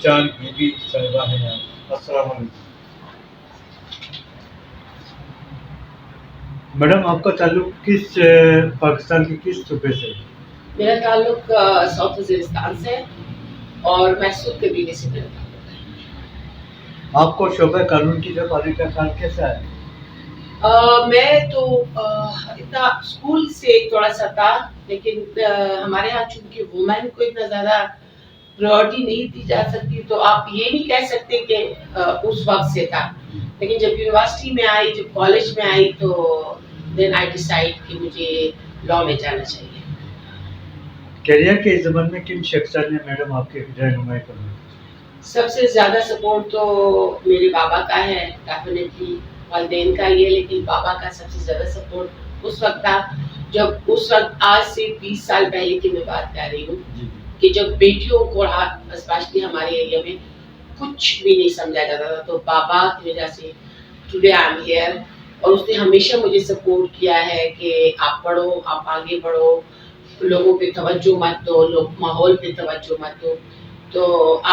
چاند be be صاحبہ ہیں آپ. السلام علیکم. میڈم آپ کا تعلق کس پاکستان کے کس صوبے سے ہے؟ میرا تعلق ساؤتھ وزیرستان سے ہے اور محسود قبیلے سے میرا تعلق ہے. آپ کو شعبہ قانون کی طرف آنے کا خیال کیسا ہے؟ میں تو اتنا اسکول سے تھوڑا سا تھا، لیکن ہمارے ہاں چونکہ وومین کو اتنا زیادہ پریورٹی نہیں دی جا سکتی، تو آپ یہ نہیں کہہ سکتے کہ اس وقت سے تھا. لیکن جب یونیورسٹی میں آئی، جب کالج میں آئی، تو دین آئی ڈیسائیڈ کہ مجھے لاء میں جانا چاہیے. کیریئر کے اس زمانے میں کن شخصیات نے میڈم آپ کی رہنمائی کرنا؟ سب سے زیادہ سپورٹ تو میرے بابا کا ہے، ڈیفینیٹلی والدین کا ہی ہے، لیکن بابا کا سب سے زیادہ سپورٹ اس وقت تھا جب اس وقت آج سے 20 سال پہلے کی میں بات کر رہی ہوں کہ جب بیٹیوں کو اسپیشلی ہمارے ایریا میں کچھ بھی نہیں سمجھا جاتا تھا، تو بابا کی وجہ سے ٹوڈے آئی ایم ہیئر. اور اس نے ہمیشہ مجھے سپورٹ کیا ہے کہ آپ پڑھو، آپ آگے بڑھو، لوگوں پہ توجہ مت دو، ماحول پہ توجہ مت دو. تو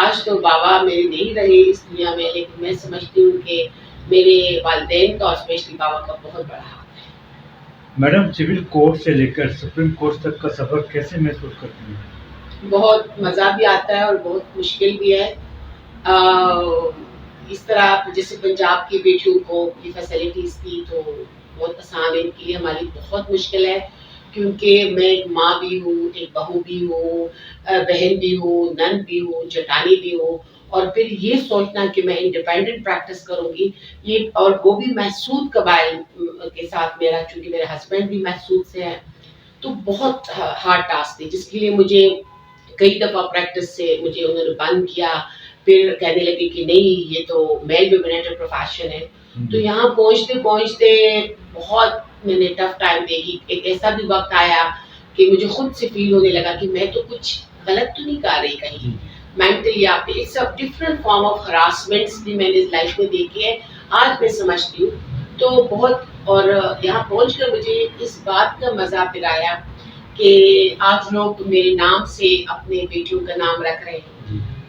آج تو بابا میرے نہیں رہے اس دنیا میں، لیکن میں سمجھتی ہوں کہ میرے والدین کا اور اسپیشلی بابا کا بہت بڑا ہاتھ ہے. میڈم سول کورٹ سے لے کر سپریم کورٹ تک کا سفر کیسے محسوس کرتی ہیں؟ بہت مزہ بھی آتا ہے اور بہت مشکل بھی ہے. اس طرح جیسے پنجاب کی بیٹیوں کو یہ فیسلٹیز تھی تو بہت آسان ہے، ان کے لیے ہماری بہت مشکل ہے، کیونکہ میں ایک ماں بھی ہوں، ایک بہو بھی ہوں، بہن بھی ہوں، نند بھی ہوں، جٹانی بھی ہوں، اور پھر یہ سوچنا کہ میں انڈیپینڈنٹ پریکٹس کروں گی، یہ اور وہ بھی محسود قبائل کے ساتھ میرا، چونکہ میرے ہسبینڈ بھی محسود سے ہیں، تو بہت ہارڈ ٹاسک تھی، جس کے لیے مجھے کئی دفعہ پریکٹس سے مجھے انہوں نے بند کیا. پھر کہنے لگے کہ نہیں، یہ تو میل ڈومینیٹڈ پروفیشن ہے. تو یہاں پہنچتے پہنچتے بہت میں نے ٹف ٹائم دیکھی. ایک ایسا بھی وقت آیا کہ مجھے خود سے فیل ہونے لگا کہ میں تو کچھ غلط تو نہیں کر رہی کہیں مینٹلی. آپ it's a different form of harassments بھی میں نے لائف میں دیکھی ہے، آج میں سمجھتی ہوں. تو بہت، اور یہاں پہنچ کر مجھے اس بات کا مزہ پھر آیا کہ آج لوگ میرے نام سے اپنے بیٹیوں کا نام رکھ رہے ہیں.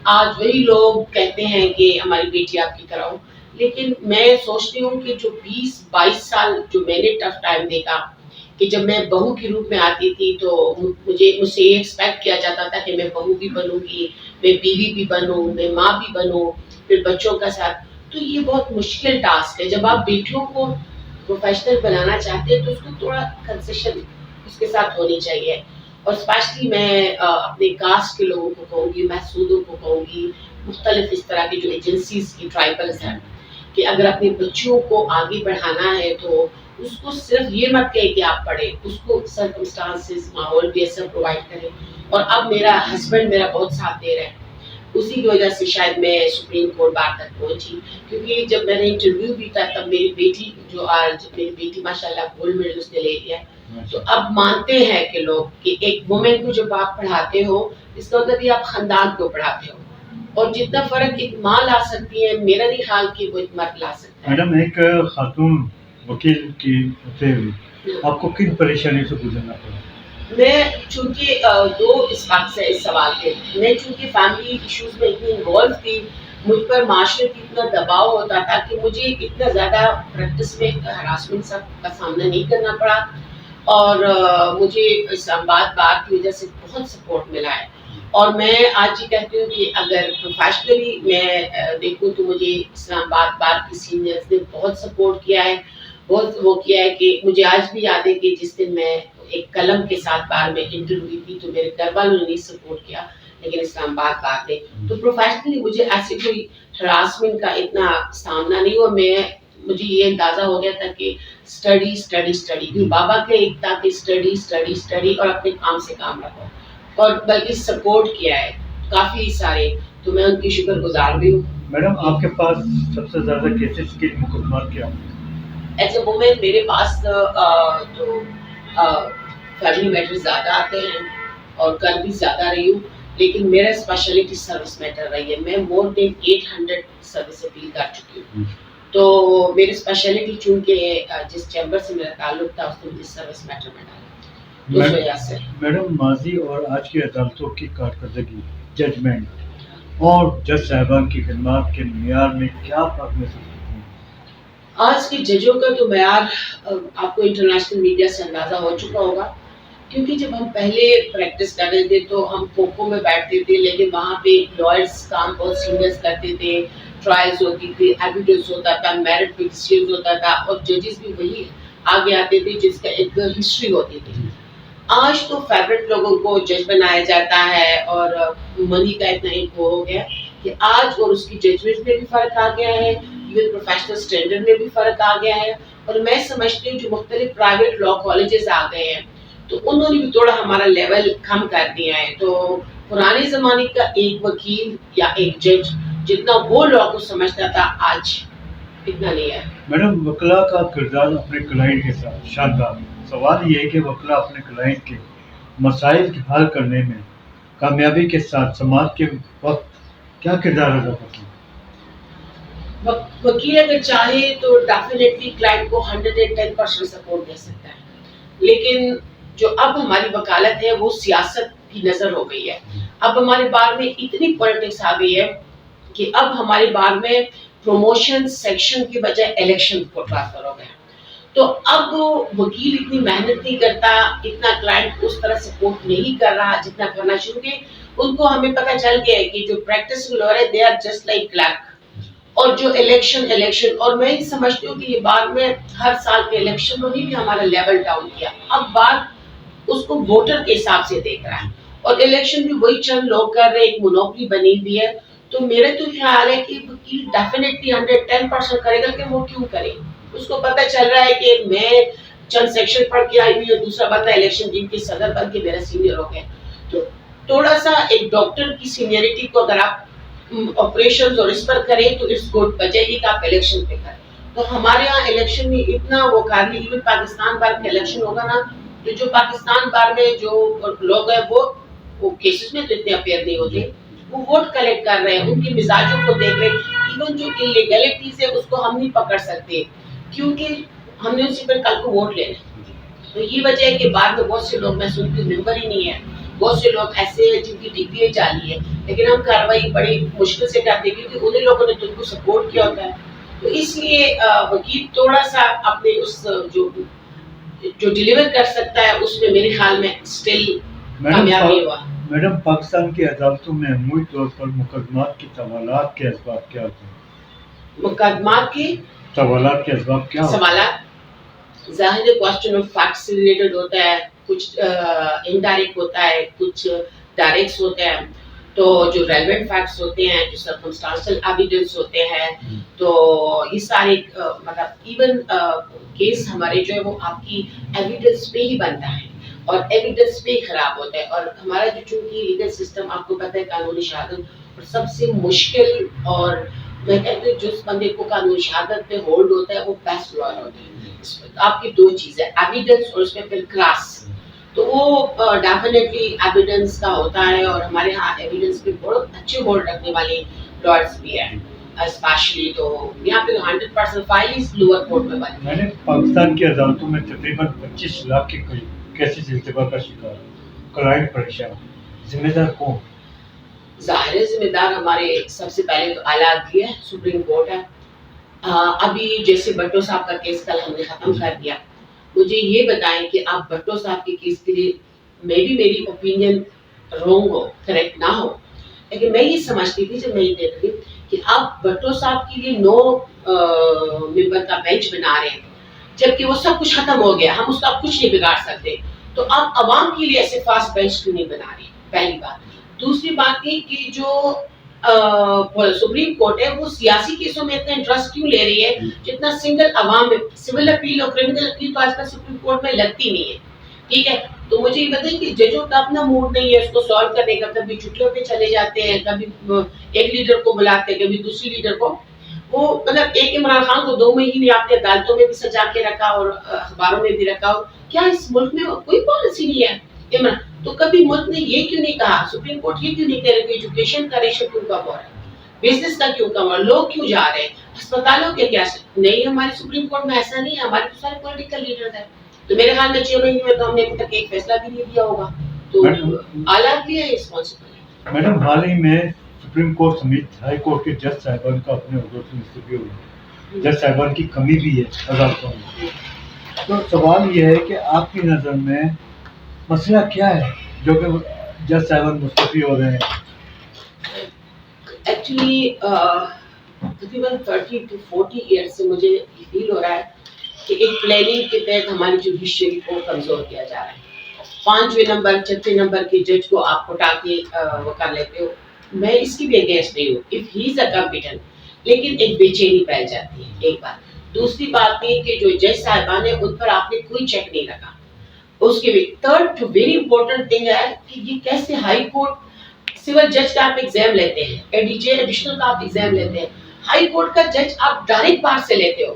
آج وہی لوگ کہتے ہیں کہ ہماری بیٹی آپ کی طرح ہو. لیکن میں سوچتی ہوں کہ جو 20-22 سال جو میں نے ٹف ٹائم دیکھا، کہ جب میں بہو کے روپ میں آتی تھی تو مجھ سے یہ ایکسپیکٹ کیا جاتا تھا کہ میں بہو بھی بنوں گی، میں بیوی بھی بنوں، میں ماں بھی بنوں، پھر بچوں کا ساتھ. تو یہ بہت مشکل ٹاسک ہے. جب آپ بیٹیوں کو پروفیشنل بنانا چاہتے ہیں تو اس کو تھوڑا کنسیشن اس کے ساتھ ہونی چاہیے. اور اسپیشلی میں اپنے کاسٹ کے لوگوں کو کہوں گی، محسودوں کو کہوں گی، مختلف اس طرح کی جو ایجنسیز کی ٹرائبلز ہیں، کہ اگر اپنے بچوں کو آگے بڑھانا ہے تو اس کو صرف یہ مت کہے کہ آپ پڑھیں، اس کو سرکمسٹانسز، ماحول بھی ایسا پرووائڈ کریں. اور اب میرا ہسبینڈ میرا بہت ساتھ دے رہا ہے، اسی کی وجہ سے شاید میں سپریم کورٹ بار تک پہنچی. کیونکہ جب میں نے انٹرویو بھی تھا تب میری بیٹی جو آج میری بیٹی ماشاء اللہ گولڈ میڈل اس نے لے لیا. تو اب مانتے ہیں کہ لوگ کہ ایک وومن کو جب آپ پڑھاتے ہو، اس کا مطلب یہ آپ خاندان کو پڑھاتے ہو. اور جتنا فرق ایک ماں لا سکتی ہے، میرا نہیں خیال کہ وہ ایک مرد لا سکتا ہے. میڈم ایک خاتون وکیل کی ہوتے ہوئے آپ کو کن پریشانی سے گزرنا پڑا؟ میں چونکہ دو اس بات سے اس سوال پہ، میں چونکہ فیملی ایشوز میں اتنی انوالو تھی، مجھ پر معاشرتی اتنا دباؤ ہوتا تھا کہ مجھے اتنا زیادہ پریکٹس میں ہراسمنٹ سب کا سامنا نہیں کرنا پڑا. اور مجھے اسلام آباد بار کی وجہ سے بہت سپورٹ ملا ہے. اور میں آج یہ کہتی ہوں کہ اگر پروفیشنلی میں دیکھوں تو مجھے اسلام آباد بار کی سینئرز نے بہت سپورٹ کیا ہے، بہت وہ کیا ہے کہ مجھے آج بھی یاد ہے کہ جس دن میں ایک قلم کے ساتھ بار میں انٹر ہوئی تھی تو میرے گھر والوں نے نہیں سپورٹ کیا، لیکن اسلام آباد بار نے. تو پروفیشنلی مجھے ایسی کوئی ہراسمنٹ کا اتنا سامنا نہیں ہوا. مجھے یہ اندازہ ہو گیا تھا کہ اسٹڈی اسٹڈی اسٹڈی، کیونکہ بابا کے ایک تھا کہ اسٹڈی اسٹڈی اسٹڈی اور اپنے کام سے کام رکھو. اور بلکہ سپورٹ کیا ہے کافی سارے، تو میں ان کی شکر گزار بھی ہوں. میڈم آپ کے پاس سب سے زیادہ کیسز کے مقدمات کیا ہوں؟ ایز اے وومن میرے پاس تو فیملی میٹر زیادہ آتے ہیں اور کر بھی زیادہ رہی ہوں، لیکن میرا اسپیشلٹی سروس میٹر رہی ہے. میں مور دین 800 سروس اپیل کر چکی ہوں. تو میری اسپیشلٹی چونکہ جس چیمبر سے میرا تعلق تھا اس نے مجھے سروس میٹر میں ڈالا، اس وجہ سے. میڈم ماضی اور آج کی عدالتوں کی کارکردگی، ججمنٹ اور جج صاحبان کی خدمات کے معیار میں کیا فرق محسوس کرتے ہیں؟ آج کے ججوں کا تو معیار آپ کو انٹرنیشنل میڈیا سے اندازہ ہو چکا ہوگا، کیونکہ جب ہم پہلے پریکٹس کر رہے تھے تو ہم کھوکھو میں بیٹھتے تھے، لیکن وہاں پہ لائرس کام بہت سینئرس کرتے تھے، ٹرائلز ہوتی تھی، ایویڈنس ہوتا تھا، میرٹ پٹیشنز ہوتا تھا، اور ججز بھی وہی آگے آتے تھے جس کا ایک ہسٹری ہوتی تھی۔ آج تو فیوریٹ لوگوں کو جج بنایا جاتا ہے، اور منی کا اتنا ایک وہ ہو گیا کہ آج اور اس کی ججمنٹ میں بھی فرق آ گیا ہے، ایون پروفیشنل اسٹینڈرڈ میں بھی فرق آ گیا ہے۔ اور میں سمجھتی ہوں جو مختلف پرائیویٹ لا کالجز آ گئے ہیں تو انہوں نے بھی تھوڑا ہمارا لیول کم کر دیا ہے۔ تو پرانے زمانے کا ایک وکیل یا ایک جج جتنا وہ لا کو سمجھتا تھا آج اتنا نہیں ہے۔ میڈم، وکلا کا کردار اپنے کلائنٹ کے ساتھ شاندار ہے۔ سوال یہ ہے کہ وکلا اپنے کلائنٹ کے مسائل کے حل کرنے میں کامیابی کے ساتھ سماعت کے وقت کیا کردار ادا کرتے ہیں؟ وکیل اگر چاہے تو ڈیفینیٹلی کلائنٹ کو 110% سپورٹ دے سکتا ہے، لیکن جو اب ہماری وکالت ہے وہ سیاست کی نظر ہو گئی ہے۔ اب ہمارے بار میں اتنی پولیٹکس آ گئی ہے کہ اب ہمارے بار میں پروموشن سیکشن کی بجائے الیکشن کو ٹرانسفر ہو گیا، تو اب وکیل اتنی محنت نہیں کرتا، اتنا کلائنٹ اس طرح سپورٹ نہیں کر رہا جتنا کرنا شروع کیا۔ ان کو ہمیں پتہ چل گیا ہے کہ جو پریکٹس لوئر ہے they are just like clerk, اور جو الیکشن اور میں ہی سمجھتی ہوں کہ یہ بعد میں ہر سال کے الیکشن میں بھی ہمارا لیول ڈاؤن کیا، اب بات اس کو ووٹر کے حساب سے دیکھ رہا ہے، اور الیکشن بھی وہی چند لوگ کر رہے ہیں، ایک مونوپلی بنی ہوئی ہے۔ تو میرے تو خیال ہے کہ وکیل ڈیفینیٹلی 110% کرے گا، کہ وہ کیوں کرے، اس کو پتہ چل رہا ہے کہ میں چند سیکشن پڑھ کے آئی ہوئی اور دوسرا بندہ الیکشن ٹیم کے صدر بن کے میرا سینئر ہو گیا۔ تو تھوڑا سا ایک ڈاکٹر کی سینئرٹی کو اگر آپ آپریشن اور اس پر کریں تو اٹس گڈ، بجائے کہ آپ الیکشن پہ کریں۔ تو ہمارے یہاں الیکشن میں اتنا وہ کر لی، ایون پاکستان بار کا الیکشن ہوگا نا تو جو پاکستان بار میں جو لوگ ہیں وہ کیسز میں تو اتنے اپیئر نہیں ہوتے، وہ ووٹ کلیکٹ کر رہے ہیں، ان کی مزاجوں کو دیکھ رہے ہیں، ایون جو انلیگلٹیز ہے اس کو ہم نہیں پکڑ سکتے کیونکہ ہم نے اسی پر کل کو ووٹ لینا۔ تو یہ وجہ ہے کہ بعد میں بہت سے لوگ، میں سنتی ہوں ممبر ہی نہیں ہے، بہت سے لوگ ایسے ہیں جن کی ڈی پی اے جعلی ہے، لیکن ہم کارروائی بڑی مشکل سے کرتے ہیں کیونکہ انہیں لوگوں نے تم کو سپورٹ کیا ہوتا ہے۔ تو اس لیے وکیل تھوڑا سا اپنے اس جو ڈیلیور کر سکتا ہے اس میں میرے خیال میں اسٹل کامیابی ہوا۔ میڈم، پاکستان کی عدالتوں میں عمومی طور پر مقدمات کی طوالات کے اسباب کیا ہوتے ہیں؟ مقدمات کی طوالات کے اسباب کیا ہوتے ہیں؟ سوالات ظاہر کوسچن آف فیکٹ سے ریلیٹڈ ہوتا ہے، کچھ انڈائریکٹ ہوتا ہے، کچھ ڈائریکٹس ہوتے ہیں۔ تو جو ریلیونٹ فیکٹس ہوتے ہیں، جو سرکمسٹانشل ایویڈنس ہوتے ہیں، تو یہ سارے مطلب ایون کیس ہمارے جو ہے وہ آپ کی ایویڈنس پہ ہی بنتا ہے اور ایویڈنس پہ ہی خراب ہوتا ہے۔ اور ہمارا جو چونکہ لیگل سسٹم آپ کو پتہ ہے قانونی شہادت اور سب سے مشکل، اور میں کہتی ہوں جس بندے کو قانونی شہادت پہ ہولڈ ہوتا ہے وہ بیسٹ لائر ہوتا ہے۔ اس میں آپ کی دو چیزیں ایویڈنس اور اس میں پھر کلاس، تو وہ ڈیفینیٹلی ایویڈنس کا ہوتا ہے، اور ہمارے ہاں ایویڈنس پہ بہت اچھے ہولڈ رکھنے والے لائرس بھی ہیں اسپیشلی۔ تو یہاں پہ 100% فائل ہی لوور کورٹ میں بنتی ہے۔ میں نے پاکستان کی عدالتوں میں تقریباً 25 لاکھ کے قریب کیسز التوا کا شکار، کلائنٹ پریشان، ذمہ دار کون؟ ظاہر ذمہ دار ہمارے سب سے پہلے تو اعلیٰ عدلیہ ہے، سپریم کورٹ ہے۔ ابھی جیسے بھٹو صاحب کا کیس کل ہم نے ختم کر دیا، مجھے یہ بتائیں کہ آپ بھٹو صاحب کے کیس کے لیے میری اوپینین رونگ ہو، کریکٹ نہ ہو، لیکن میں یہ سمجھتی تھی جب میں یہ دیکھ رہی کہ آپ بھٹو صاحب کے لیے 9 ممبر کا بینچ بنا رہے ہیں جبکہ وہ سب کچھ ختم ہو گیا، ہم اس کا کچھ نہیں بگاڑ سکتے، تو آپ عوام کے لیے ایسے فاسٹ بینچ کیوں نہیں بنا رہے؟ پہلی بات۔ دوسری بات یہ کہ جو سپریم کورٹ ہے وہ سیاسی کیسوں میں اتنا انٹرسٹ کیوں لے رہی ہے جتنا سنگل عوام میں سول اپیل اور کرمنل اپیل تو آج کل سپریم کورٹ میں لگتی نہیں ہے، ٹھیک ہے؟ تو مجھے یہ بتائیں کہ ججوں کا اپنا موڈ نہیں ہے اس کو سالو کرنے کا، کبھی چھٹیوں پہ چلے جاتے ہیں، کبھی ایک لیڈر کو بلاتے ہیں، کبھی دوسری لیڈر کو، وہ مطلب ایک عمران خان کو 2 مہینے آپ نے عدالتوں میں بھی سجا کے رکھا اور اخباروں میں بھی رکھا، کیا اس ملک میں کوئی پالیسی نہیں ہے عمران؟ تو کبھی ملک نے یہ کیوں نہیں کہا، سپریم کورٹ یہ کیوں نہیں کہہ رہے کہ ایجوکیشن کا ریشو کیوں کم ہو رہا ہے، بزنس کا کیوں کم ہو رہا ہے، لوگ کیوں جا رہے ہیں اسپتالوں کے؟ کیا نہیں، ہمارے سپریم کورٹ میں ایسا نہیں ہے، ہمارے تو سارے پولیٹیکل لیڈر ہیں، تو میرے خیال میں 6 مہینے میں تو ہم نے ابھی تک ایک فیصلہ بھی نہیں دیا ہوگا، تو اعلیٰ بھی ہے رسپانسبل۔ میڈم، حال ہی میں سپریم کورٹ سمیت ہائی کورٹ کے جج صاحبان کا اپنے عہدوں سے مستعفی ہو گئے. جج صاحبان کی کمی بھی ہے عدالتوں میں. تو سوال یہ ہے کہ آپ کی نظر میں مسئلہ کیا ہے جو کہ جج صاحبان مستعفی ہو رہے ہیں؟ ایکچولی تقریباً 30 to 40 ایئر سے مجھے یہ فیل ہو رہا ہے کہ ایک پلاننگ کے تحت ہماری جوڈیشری کو کمزور کیا جا رہا ہے. 5ویں نمبر 6 نمبر کے جج کو آپ اٹھا کے وہ کر لیتے ہو. میں اس کی بھی اگینسٹ نہیں ہوں if he is a competent, لیکن ایک بے چینی پائی جاتی ہے ایک بات. دوسری بات یہ کہ جو جج صاحبان ہیں ان پر آپ نے کوئی چیک نہیں رکھا. اس کے بھی تھرڈ ویری امپورٹنٹ تھنگ ہے کہ یہ کیسے ہائی کورٹ سول جج کا آپ ایگزام لیتے ہیں، ایڈیجے ایڈیشنل کا آپ ایگزام لیتے ہیں، ہائی کورٹ کا جج آپ ڈائریکٹ بار سے لیتے ہو.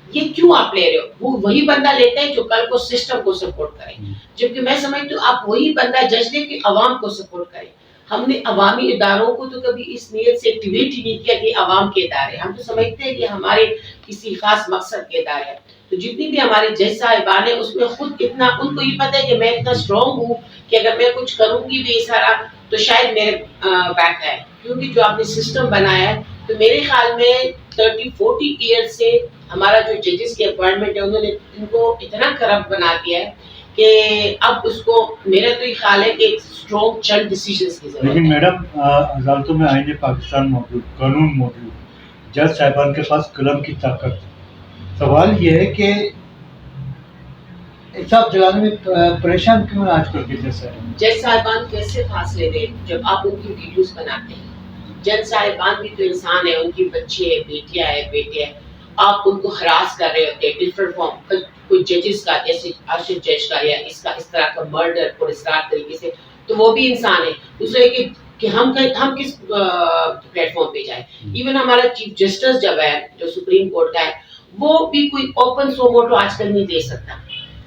یہ کیوں آپ لے رہے ہو؟ وہ وہی بندہ لیتے ہیں جو کل کو سسٹم کو سپورٹ کرے، جبکہ میں سمجھتی ہوں آپ وہی بندہ جج لے کہ عوام کو سپورٹ کرے. ہم نے عوامی اداروں کو تو کبھی اس نیت سے ایکٹیویٹ ہی نہیں کیا کہ عوام کے ادارے، ہم تو سمجھتے ہیں کہ ہمارے کسی خاص مقصد کے ادارے ہیں. تو جتنی بھی ہمارے جج صاحبان ہیں اس میں خود اتنا ان کو یہ پتہ ہے کہ میں اتنا اسٹرانگ ہوں کہ اگر میں کچھ کروں گی بھی سارا تو شاید میرے بیک ہے، کیونکہ جو آپ نے سسٹم بنایا ہے. تو میرے خیال میں 30-40 ایئر سے ہمارا جو ججز کی اپوائنٹمنٹ ہے انہوں نے ان کو اتنا کرپٹ بنا دیا ہے کہ اب اس کو میرا تو یہ خیال ہے کہ ایک اسٹرانگ چند ڈیسیژنز کی ضرورت ہے. لیکن میڈم عدالتوں میں آئین پاکستان موجود، قانون موجود، جج صاحبان کے پاس قلم کی طاقت ہے. سوال یہ ہے کہ انصاف دلانے میں پریشان کیوں ہیں آج کل کے جج صاحبان کیسے فاصلے دیں جب آپ ان کی ویڈیوز بناتے ہیں؟ جج صاحبان بھی تو انسان ہے، ان کی بچے بیٹیاں ہیں بیٹے ہیں، آپ ان کو ہراس کر رہے ہوتے ہیں ڈفرنٹ فارم. کوئی ججز کا جیسے ارشد جج کا یا اس کا اس طرح کا مرڈر اور اس طریقے سے، تو وہ بھی انسان ہے. دوسرے کہ ہم کس پلیٹ فارم پہ جائیں. ایون ہمارا چیف جسٹس جب ہے جو سپریم کورٹ کا ہے وہ بھی کوئی اوپن سو موٹو آج کل نہیں دے سکتا.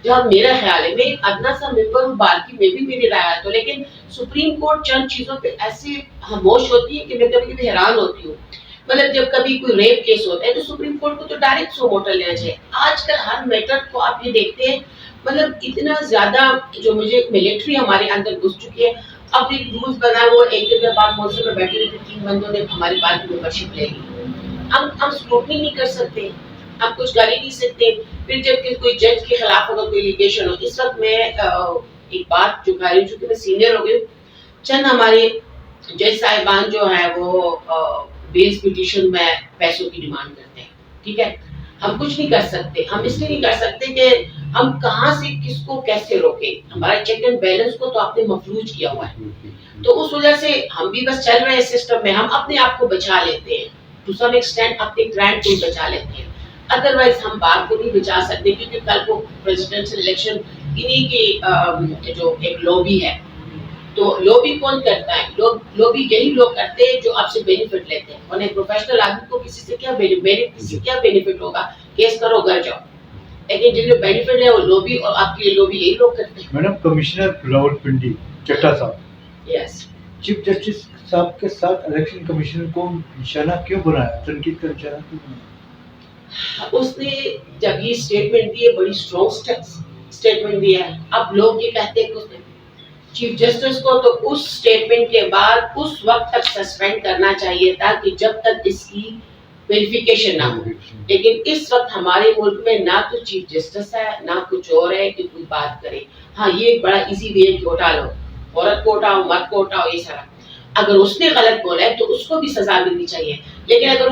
جہاں میرا خیال ہے میں ایک ادنا سا ممبر ہوں، باقی میں بھی میری رائے تو، لیکن سپریم کورٹ چند چیزوں پہ ایسے خاموش ہوتی ہے کہ میں کبھی کبھی حیران ہوتی ہوں. مطلب جب کبھی کوئی ریپ کیس ہوتا ہے تو سپریم کورٹ کو تو ڈائریکٹ سو موٹو لینا چاہیے. آج کل ہر میٹر کو آپ یہ دیکھتے ہیں، مطلب اتنا زیادہ جو مجھے ملٹری ہمارے اندر گھس چکی ہے. اب ایک رولز بنا وہ ایک دن بعد مولسے میں بیٹھے ہوئے 3 بندوں نے ہماری بات کی ممبرشپ لے لی. ہم اسکروٹنی نہیں کر سکتے، ہم کچھ کر ہی نہیں سکتے. پھر جب کہ کوئی جج کے خلاف اگر کوئی لیگیشن ہو، اس وقت میں ایک بات جو کہہ رہی ہوں چونکہ میں سینئر ہو گئی، چند ہمارے جج صاحبان جو ہیں وہ بیلز پٹیشن میں پیسوں کی ڈیمانڈ کرتے ہیں. ٹھیک ہے، ہم کچھ نہیں کر سکتے. ہم اس لیے نہیں کر سکتے کہ ہم کہاں سے کس کو کیسے روکیں. ہمارا چیک اینڈ بیلنس کو تو آپ نے مفلوج کیا ہوا ہے. تو اس وجہ سے ہم بھی بس چل رہے ہیں سسٹم میں، ہم اپنے آپ کو بچا لیتے ہیں ٹو سم ایکسٹینٹ، اپنے گرینڈ کو بچا لیتے ہیں. ادروائز ہم بات کو نہیں بچا سکتے، کیونکہ کل کو پریزیڈنشل الیکشن انہی کی جو ایک لوبی ہے. تو لوبی کون کرتا ہے؟ لوبی یہی لوگ کرتے ہیں جو آپ سے بینیفٹ لیتے ہیں. اور ایک پروفیشنل آدمی کو کسی سے کیا بینیفٹ ہوگا؟ کیس کرو گھر جاؤ. لیکن جن جو بینیفٹ ہے وہ لوبی، اور آپ کی لوبی یہی لوگ کرتے ہیں. میڈم کمشنر راول پنڈی چٹا صاحب، یس، چیف جسٹس صاحب کے ساتھ الیکشن کمیشنر کو نشانہ کیوں بنایا، تنقید کا نشانہ کیوں بنایا؟ اس نے جب یہ اسٹیٹمنٹ دی ہے، بڑی اسٹرانگ اسٹیٹمنٹ دیا ہے. اب لوگ یہ کہتے ہیں کہ اس نے چیف جسٹس کو تو اس اسٹیٹمنٹ کے بعد اس وقت تک سسپینڈ کرنا چاہیے تھا کہ جب تک اس کی ویریفیکیشن نہ ہو. لیکن اس وقت ہمارے ملک میں نہ تو چیف جسٹس ہے نہ کچھ اور ہے کہ کوئی بات کرے. ہاں یہ ایک بڑا ایزی وے ہے کہ اٹھا لو، عورت کو اٹھاؤ، مرد کو اٹھاؤ، یہ سارا. اگر اس نے غلط بولا ہے تو اس کو بھی سزا ملنی چاہیے. لیکن اگر